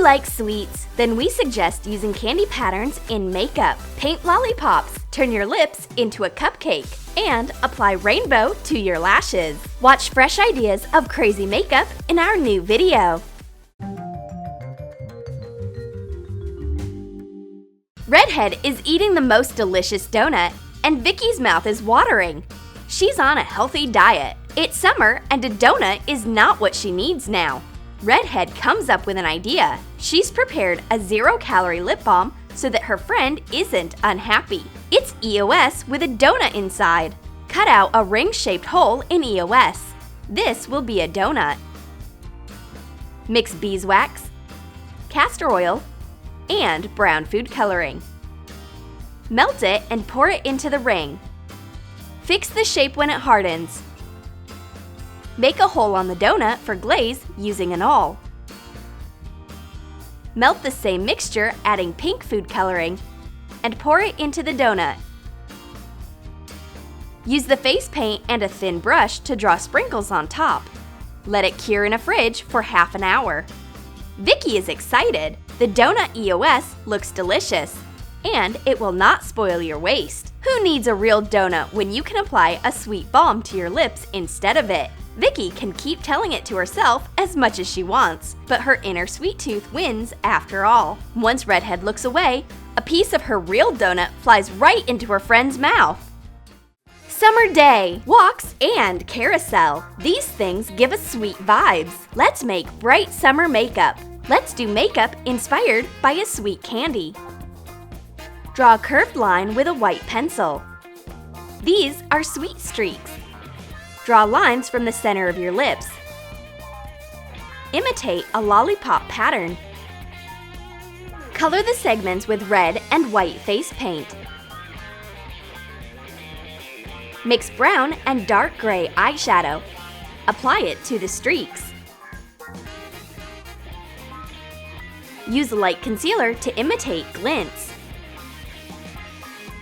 like sweets? Then we suggest using candy patterns in makeup. Paint lollipops, turn your lips into a cupcake, and apply rainbow to your lashes. Watch fresh ideas of crazy makeup in our new video. Redhead is eating the most delicious donut, and Vicky's mouth is watering. She's on a healthy diet. It's summer, and a donut is not what she needs now. Redhead comes up with an idea. She's prepared a 0-calorie lip balm so that her friend isn't unhappy. It's EOS with a donut inside. Cut out a ring-shaped hole in EOS. This will be a donut. Mix beeswax, castor oil, and brown food coloring. Melt it and pour it into the ring. Fix the shape when it hardens. Make a hole on the donut for glaze using an awl. Melt the same mixture, adding pink food coloring, and pour it into the donut. Use the face paint and a thin brush to draw sprinkles on top. Let it cure in a fridge for half an hour. Vicky is excited. The donut EOS looks delicious, and it will not spoil your waist. Who needs a real donut when you can apply a sweet balm to your lips instead of it? Vicky can keep telling it to herself as much as she wants, but her inner sweet tooth wins after all. Once Redhead looks away, a piece of her real donut flies right into her friend's mouth. Summer day, walks, and carousel. These things give us sweet vibes. Let's make bright summer makeup. Let's do makeup inspired by a sweet candy. Draw a curved line with a white pencil. These are sweet streaks. Draw lines from the center of your lips. Imitate a lollipop pattern. Color the segments with red and white face paint. Mix brown and dark gray eyeshadow. Apply it to the streaks. Use light concealer to imitate glints.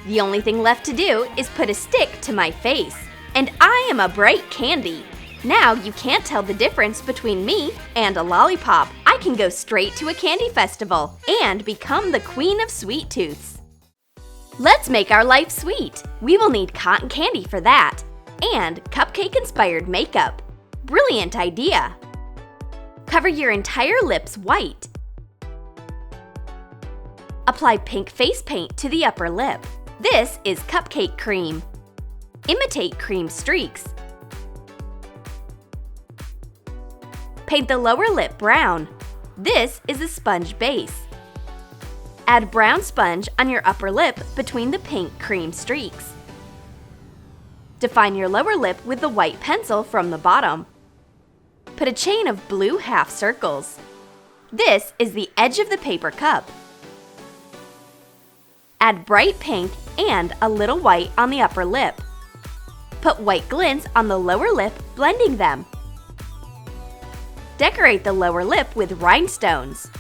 The only thing left to do is put a stick to my face. And I am a bright candy. Now you can't tell the difference between me and a lollipop. I can go straight to a candy festival and become the queen of sweet tooths. Let's make our life sweet. We will need cotton candy for that, and cupcake-inspired makeup. Brilliant idea! Cover your entire lips white. Apply pink face paint to the upper lip. This is cupcake cream. Imitate cream streaks. Paint the lower lip brown. This is a sponge base. Add brown sponge on your upper lip between the pink cream streaks. Define your lower lip with the white pencil from the bottom. Put a chain of blue half circles. This is the edge of the paper cup. Add bright pink and a little white on the upper lip. Put white glints on the lower lip, blending them. Decorate the lower lip with rhinestones.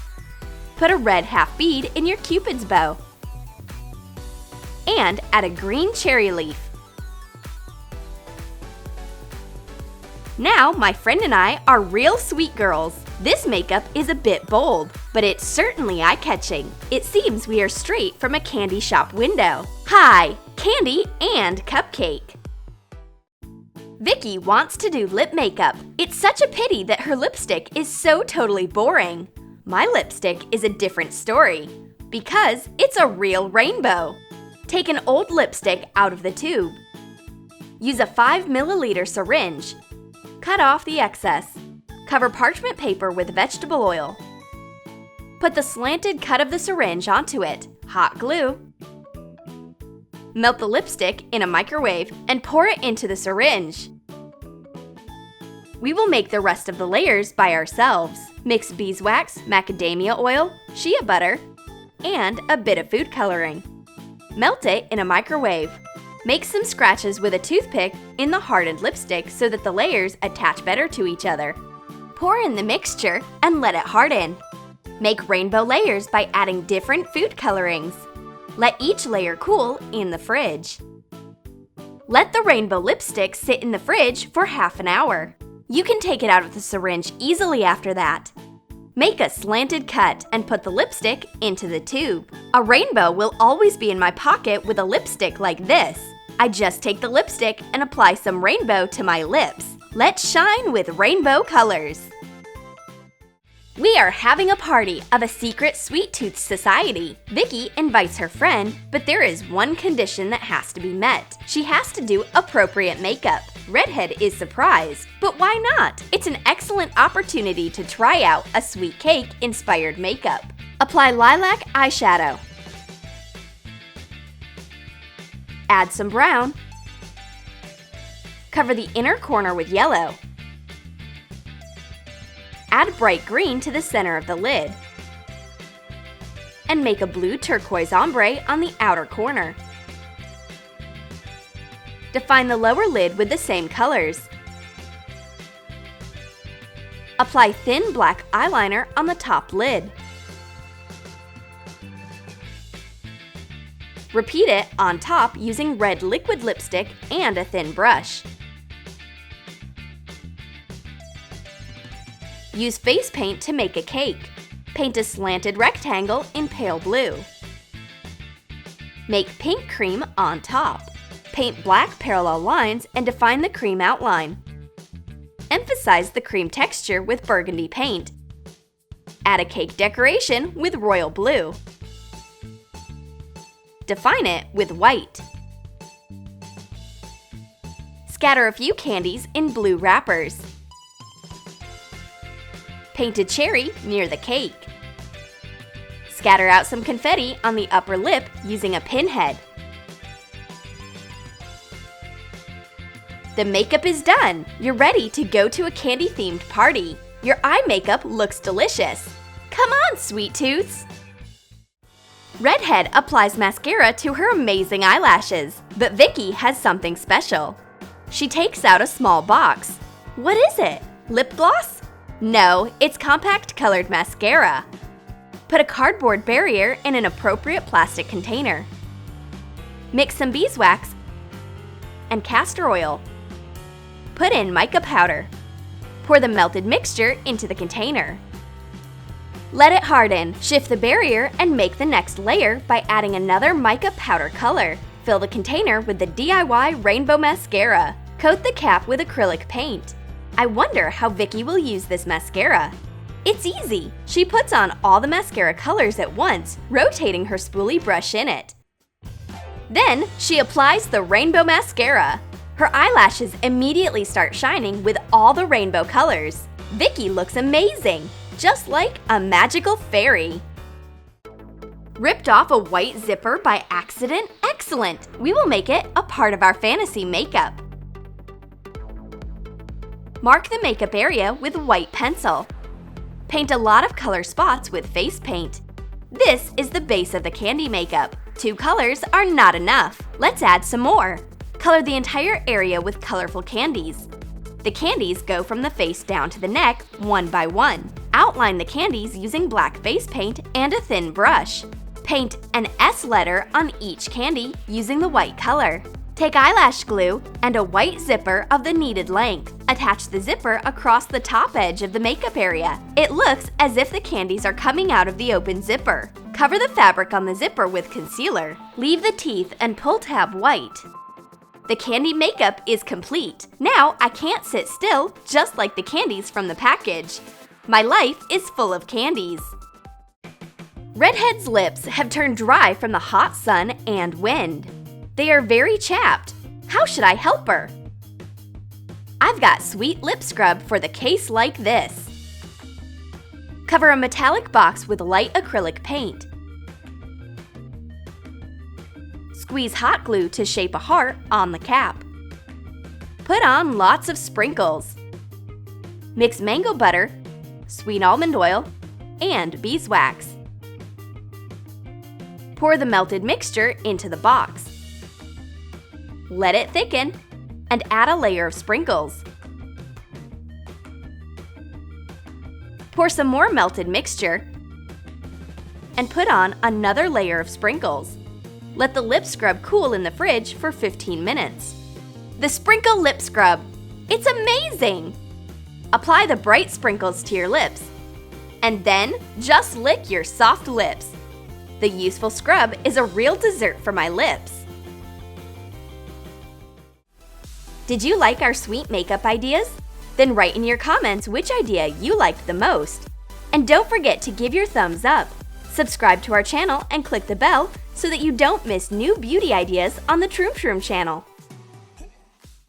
Put a red half bead in your Cupid's bow. And add a green cherry leaf. Now my friend and I are real sweet girls. This makeup is a bit bold, but it's certainly eye-catching. It seems we are straight from a candy shop window. Hi, candy and cupcake. Vicky wants to do lip makeup. It's such a pity that her lipstick is so totally boring. My lipstick is a different story because it's a real rainbow. Take an old lipstick out of the tube. Use a 5 milliliter syringe. Cut off the excess. Cover parchment paper with vegetable oil. Put the slanted cut of the syringe onto it. Hot glue. Melt the lipstick in a microwave and pour it into the syringe. We will make the rest of the layers by ourselves. Mix beeswax, macadamia oil, shea butter, and a bit of food coloring. Melt it in a microwave. Make some scratches with a toothpick in the hardened lipstick so that the layers attach better to each other. Pour in the mixture and let it harden. Make rainbow layers by adding different food colorings. Let each layer cool in the fridge. Let the rainbow lipstick sit in the fridge for half an hour. You can take it out of the syringe easily after that. Make a slanted cut and put the lipstick into the tube. A rainbow will always be in my pocket with a lipstick like this. I just take the lipstick and apply some rainbow to my lips. Let's shine with rainbow colors. We are having a party of a secret sweet tooth society. Vicky invites her friend, but there is one condition that has to be met. She has to do appropriate makeup. Redhead is surprised, but why not? It's an excellent opportunity to try out a sweet cake-inspired makeup. Apply lilac eyeshadow. Add some brown. Cover the inner corner with yellow. Add bright green to the center of the lid. And make a blue turquoise ombre on the outer corner. Define the lower lid with the same colors. Apply thin black eyeliner on the top lid. Repeat it on top using red liquid lipstick and a thin brush. Use face paint to make a cake. Paint a slanted rectangle in pale blue. Make pink cream on top. Paint black parallel lines and define the cream outline. Emphasize the cream texture with burgundy paint. Add a cake decoration with royal blue. Define it with white. Scatter a few candies in blue wrappers. Paint a cherry near the cake. Scatter out some confetti on the upper lip using a pinhead. The makeup is done! You're ready to go to a candy-themed party. Your eye makeup looks delicious. Come on, sweet tooths! Redhead applies mascara to her amazing eyelashes, but Vicky has something special. She takes out a small box. What is it? Lip gloss? No, it's compact colored mascara. Put a cardboard barrier in an appropriate plastic container. Mix some beeswax and castor oil. Put in mica powder. Pour the melted mixture into the container. Let it harden. Shift the barrier and make the next layer by adding another mica powder color. Fill the container with the DIY rainbow mascara. Coat the cap with acrylic paint. I wonder how Vicky will use this mascara. It's easy. She puts on all the mascara colors at once, rotating her spoolie brush in it. Then she applies the rainbow mascara. Her eyelashes immediately start shining with all the rainbow colors. Vicky looks amazing, just like a magical fairy. Ripped off a white zipper by accident? Excellent! We will make it a part of our fantasy makeup. Mark the makeup area with white pencil. Paint a lot of color spots with face paint. This is the base of the candy makeup. 2 colors are not enough. Let's add some more. Color the entire area with colorful candies. The candies go from the face down to the neck, one by one. Outline the candies using black base paint and a thin brush. Paint an S letter on each candy using the white color. Take eyelash glue and a white zipper of the needed length. Attach the zipper across the top edge of the makeup area. It looks as if the candies are coming out of the open zipper. Cover the fabric on the zipper with concealer. Leave the teeth and pull tab white. The candy makeup is complete. Now I can't sit still, just like the candies from the package. My life is full of candies. Redhead's lips have turned dry from the hot sun and wind. They are very chapped. How should I help her? I've got sweet lip scrub for the case like this. Cover a metallic box with light acrylic paint. Squeeze hot glue to shape a heart on the cap. Put on lots of sprinkles. Mix mango butter, sweet almond oil, and beeswax. Pour the melted mixture into the box. Let it thicken and add a layer of sprinkles. Pour some more melted mixture and put on another layer of sprinkles. Let the lip scrub cool in the fridge for 15 minutes. The Sprinkle Lip Scrub. It's amazing! Apply the bright sprinkles to your lips. And then, just lick your soft lips. The useful scrub is a real dessert for my lips. Did you like our sweet makeup ideas? Then write in your comments which idea you liked the most. And don't forget to give your thumbs up. Subscribe to our channel and click the bell so that you don't miss new beauty ideas on the Troom Troom channel.